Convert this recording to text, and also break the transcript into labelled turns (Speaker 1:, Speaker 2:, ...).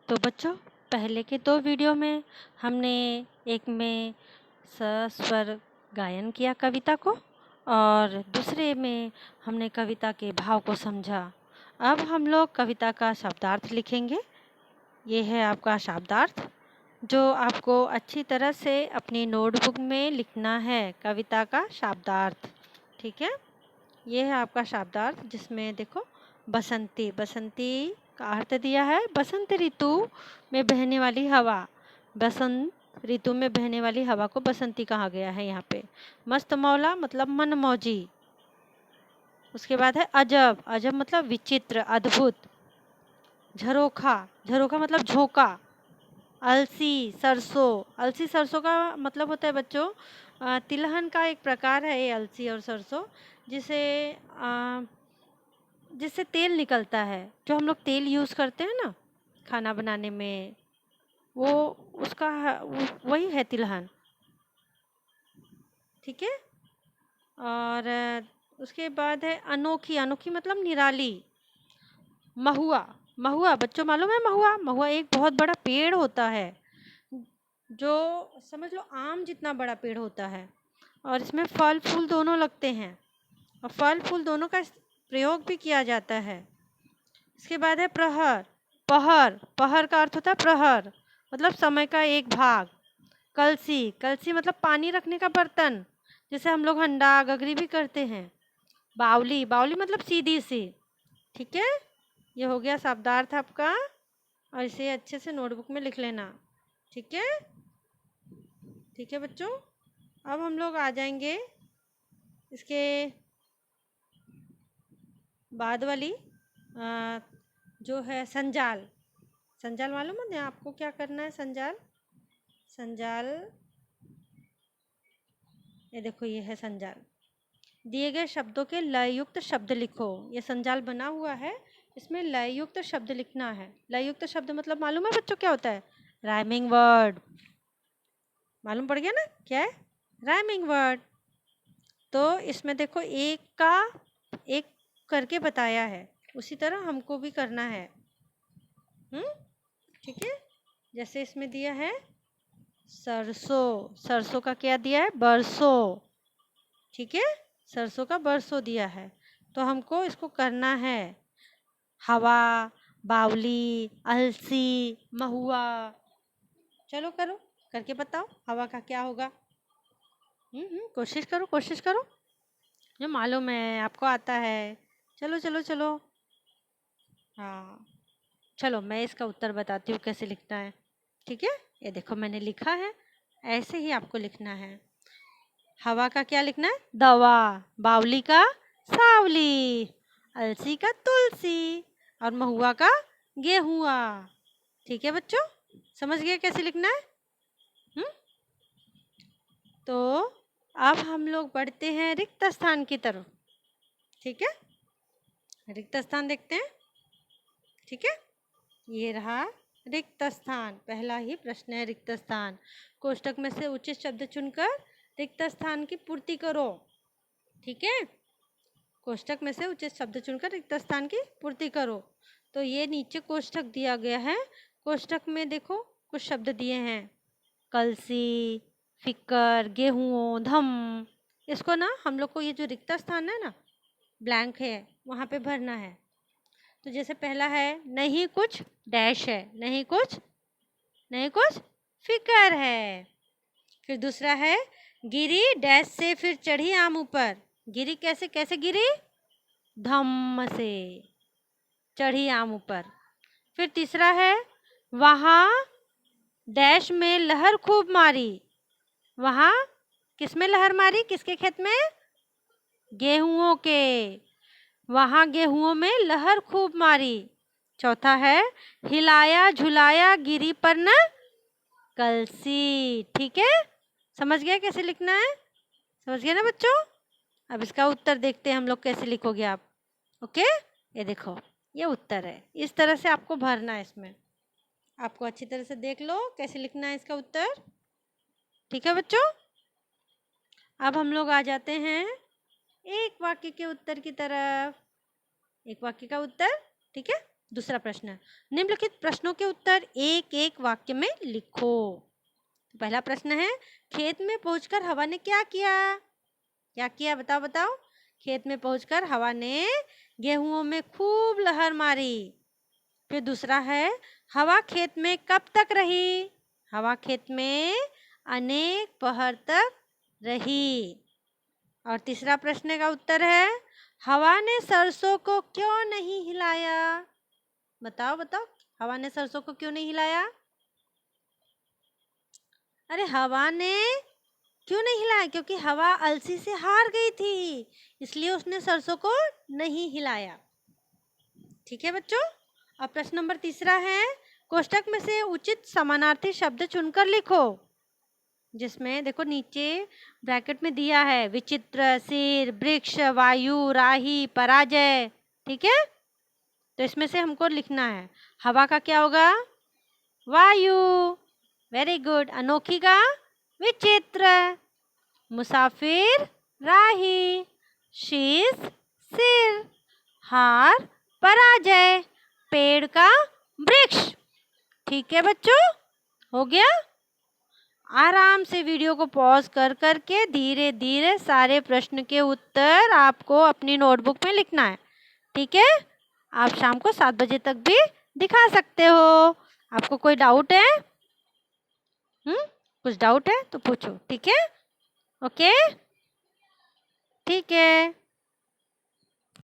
Speaker 1: तो बच्चों, पहले के 2 वीडियो में हमने एक में सस्वर गायन किया कविता को और दूसरे में हमने कविता के भाव को समझा। अब हम लोग कविता का शब्दार्थ लिखेंगे। ये है आपका शब्दार्थ जो आपको अच्छी तरह से अपनी नोटबुक में लिखना है। कविता का शब्दार्थ, ठीक है। ये है आपका शब्दार्थ जिसमें देखो बसंती, बसंती का अर्थ दिया है बसंत ऋतु में बहने वाली हवा। बसंत ऋतु में बहने वाली हवा को बसंती कहा गया है यहाँ पे। मस्त मौला मतलब मनमौजी। उसके बाद है अजब, अजब मतलब विचित्र, अद्भुत। झरोखा, झरोखा मतलब झोंका। अलसी, सरसों, अलसी सरसों का मतलब होता है बच्चों तिलहन का एक प्रकार है ये अलसी और सरसों, जिसे जिससे तेल निकलता है। जो हम लोग तेल यूज़ करते हैं ना खाना बनाने में, वो उसका वही है तिलहन, ठीक है। और उसके बाद है अनोखी, अनोखी मतलब निराली। महुआ, महुआ बच्चों मालूम है महुआ? महुआ एक बहुत बड़ा पेड़ होता है जो समझ लो आम जितना बड़ा पेड़ होता है और इसमें फल फूल दोनों लगते हैं और फल फूल दोनों का प्रयोग भी किया जाता है। इसके बाद है प्रहर, पहर, पहर का अर्थ होता है प्रहर मतलब समय का एक भाग। कलसी, कलसी मतलब पानी रखने का बर्तन, जैसे हम लोग हंडा गगरी भी करते हैं। बावली, बावली मतलब सीधी सी, ठीक है। ये हो गया शब्दार्थ आपका और इसे अच्छे से नोटबुक में लिख लेना, ठीक है। ठीक है बच्चों, अब हम लोग आ जाएंगे इसके बाद वाली जो है संजाल। संजाल मालूम है आपको क्या करना है? संजाल, संजाल ये देखो, ये है संजाल। दिए गए शब्दों के लययुक्त शब्द लिखो। ये संजाल बना हुआ है, इसमें लययुक्त शब्द लिखना है। लययुक्त शब्द मतलब मालूम है बच्चों क्या होता है? Rhyming word. मालूम पड़ गया ना क्या है राइमिंग वर्ड? तो इसमें देखो एक का एक करके बताया है, उसी तरह हमको भी करना है। ठीक है। जैसे इसमें दिया है सरसों, सरसों का क्या दिया है? बरसों, ठीक है। सरसों का बरसों दिया है, तो हमको इसको करना है। हवा, बावली, अलसी, महुआ। चलो करो, करके बताओ हवा का क्या होगा। कोशिश करो, कोशिश करो, जो मालूम है आपको आता है। चलो चलो चलो, हाँ चलो मैं इसका उत्तर बताती हूँ कैसे लिखना है, ठीक है। ये देखो मैंने लिखा है, ऐसे ही आपको लिखना है। हवा का क्या लिखना है? दवा, बावली का सावली, अलसी का तुलसी और महुआ का गेहुआ। ठीक है बच्चों, समझ गए कैसे लिखना है? तो अब हम लोग बढ़ते हैं रिक्त स्थान की तरफ, ठीक है। रिक्त स्थान देखते हैं, ठीक है। ये रहा रिक्त स्थान, पहला ही प्रश्न है रिक्त स्थान। कोष्टक में से उचित शब्द चुनकर रिक्त स्थान की पूर्ति करो, ठीक है। कोष्टक में से उचित शब्द चुनकर रिक्त स्थान की पूर्ति करो। तो ये नीचे कोष्टक दिया गया है, कोष्टक में देखो कुछ शब्द दिए हैं, कलसी, फिक्कर, गेहूं, धम। इसको ना हम लोग को ये जो रिक्त स्थान है ना, ब्लैंक है, वहाँ पे भरना है। तो जैसे पहला है नहीं कुछ डैश है, नहीं कुछ, नहीं कुछ फिकर है। फिर दूसरा है गिरी डैश से फिर चढ़ी आम ऊपर। गिरी कैसे, कैसे गिरी? धम्म से चढ़ी आम ऊपर। फिर तीसरा है वहाँ डैश में लहर खूब मारी। वहाँ किस में लहर मारी? किसके खेत में? गेहूं के। वहाँ गेहूं में लहर खूब मारी। चौथा है हिलाया झुलाया गिरी पर न कलसी। ठीक है, समझ गया कैसे लिखना है? समझ गया ना बच्चों? अब इसका उत्तर देखते हैं हम लोग कैसे लिखोगे आप। ओके, ये देखो ये उत्तर है, इस तरह से आपको भरना है। इसमें आपको अच्छी तरह से देख लो कैसे लिखना है इसका उत्तर, ठीक है बच्चों। अब हम लोग आ जाते हैं एक वाक्य के उत्तर की तरफ। एक वाक्य का उत्तर, ठीक है। दूसरा प्रश्न, निम्नलिखित प्रश्नों के उत्तर एक एक वाक्य में लिखो। पहला प्रश्न है, खेत में पहुंचकर हवा ने क्या किया? क्या किया बताओ बताओ। खेत में पहुंचकर हवा ने गेहूं में खूब लहर मारी। फिर दूसरा है, हवा खेत में कब तक रही? हवा खेत में अनेक पहर तक रही। और तीसरा प्रश्न का उत्तर है, हवा ने सरसों को क्यों नहीं हिलाया? बताओ बताओ, हवा ने सरसों को क्यों नहीं हिलाया? अरे हवा ने क्यों नहीं हिलाया? क्योंकि हवा अलसी से हार गई थी, इसलिए उसने सरसों को नहीं हिलाया। ठीक है बच्चों। अब प्रश्न नंबर तीसरा है, कोष्टक में से उचित समानार्थी शब्द चुनकर लिखो। जिसमें देखो नीचे ब्रैकेट में दिया है विचित्र, सिर, वृक्ष, वायु, राही, पराजय। ठीक है, तो इसमें से हमको लिखना है। हवा का क्या होगा? वायु। Very good. अनोखी का विचित्र। मुसाफिर राही। शीश सिर। हार पराजय। पेड़ का वृक्ष। ठीक है बच्चों, हो गया। आराम से वीडियो को पॉज कर करके धीरे धीरे सारे प्रश्न के उत्तर आपको अपनी नोटबुक में लिखना है। ठीक है, आप शाम को 7 बजे तक भी दिखा सकते हो। आपको कोई डाउट है? कुछ डाउट है तो पूछो। ठीक है, ओके, ठीक है।